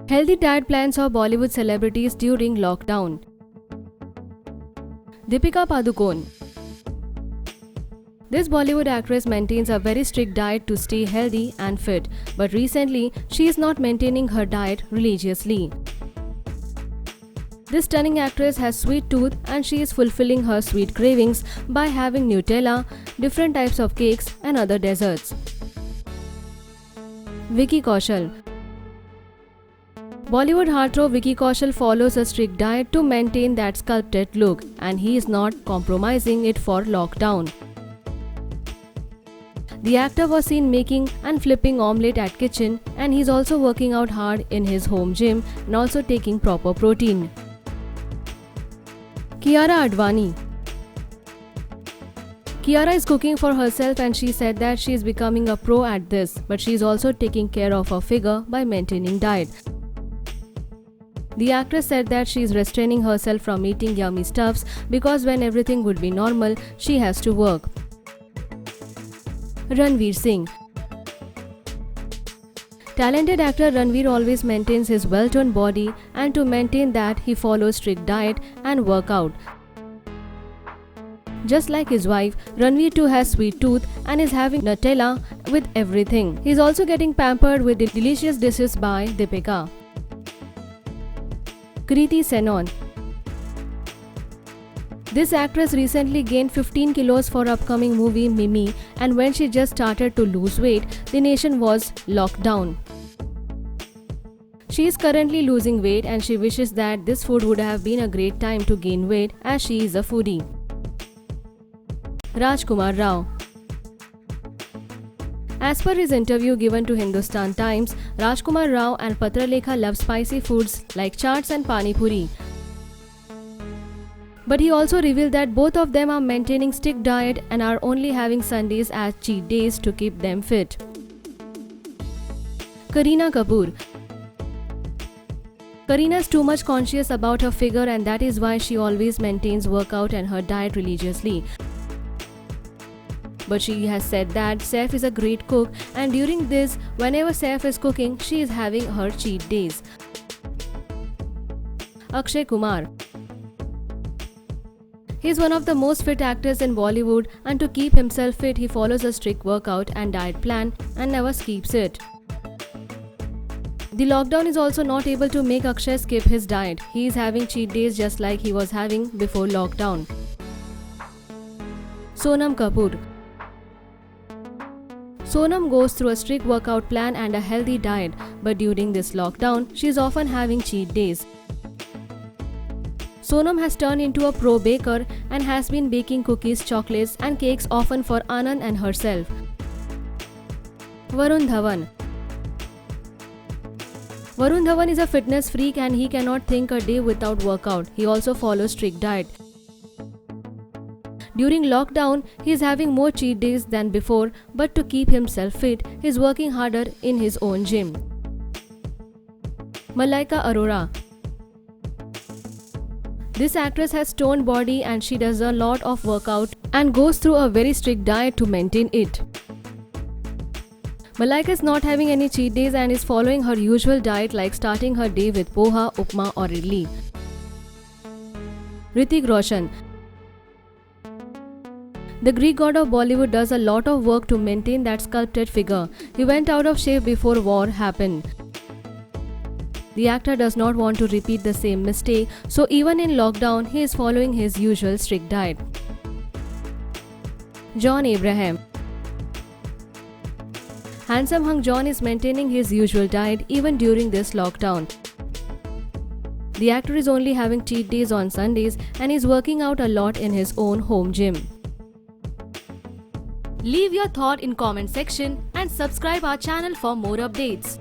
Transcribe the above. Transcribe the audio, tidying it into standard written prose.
Healthy diet plans of Bollywood celebrities during lockdown. Deepika Padukone. This Bollywood actress maintains a very strict diet to stay healthy and fit, but recently she is not maintaining her diet religiously. This stunning actress has sweet tooth and she is fulfilling her sweet cravings by having Nutella, different types of cakes and other desserts. Vicky Kaushal. Bollywood heartthrob Vicky Kaushal follows a strict diet to maintain that sculpted look, and he is not compromising it for lockdown. The actor was seen making and flipping omelette at kitchen, and he's also working out hard in his home gym and also taking proper protein. Kiara Advani. Kiara is cooking for herself and she said that she is becoming a pro at this, but she is also taking care of her figure by maintaining diet. The actress said that she is restraining herself from eating yummy stuffs because when everything would be normal, she has to work. Ranveer Singh. Talented actor Ranveer always maintains his well-toned body, and to maintain that he follows strict diet and workout. Just like his wife, Ranveer too has sweet tooth and is having Nutella with everything. He is also getting pampered with the delicious dishes by Deepika. Kriti Senon. This actress recently gained 15 kilos for upcoming movie Mimi, and when she just started to lose weight, the nation was locked down. She is currently losing weight and she wishes that this food would have been a great time to gain weight as she is a foodie. Rajkumar Rao. As per his interview given to Hindustan Times, Rajkumar Rao and Patralekha love spicy foods like chaats and pani puri. But he also revealed that both of them are maintaining strict diet and are only having Sundays as cheat days to keep them fit. Kareena Kapoor. Kareena is too much conscious about her figure, and that is why she always maintains workout and her diet religiously. But she has said that Saif is a great cook, and during this, whenever Saif is cooking, she is having her cheat days. Akshay Kumar. He is one of the most fit actors in Bollywood, and to keep himself fit, he follows a strict workout and diet plan and never skips it. The lockdown is also not able to make Akshay skip his diet. He is having cheat days just like he was having before lockdown. Sonam Kapoor. Sonam goes through a strict workout plan and a healthy diet, but during this lockdown, she is often having cheat days. Sonam has turned into a pro baker and has been baking cookies, chocolates and cakes often for Anand and herself. Varun Dhawan. Varun Dhawan is a fitness freak and he cannot think a day without workout. He also follows strict diet. During lockdown, he is having more cheat days than before, but to keep himself fit, he is working harder in his own gym. Malaika Arora. This actress has toned body and she does a lot of workout and goes through a very strict diet to maintain it. Malaika is not having any cheat days and is following her usual diet like starting her day with poha, upma or idli. Hrithik Roshan. The Greek god of Bollywood does a lot of work to maintain that sculpted figure. He went out of shape before war happened. The actor does not want to repeat the same mistake, so even in lockdown, he is following his usual strict diet. John Abraham. Handsome hunk John is maintaining his usual diet even during this lockdown. The actor is only having cheat days on Sundays and is working out a lot in his own home gym. Leave your thought in comment section and subscribe our channel for more updates.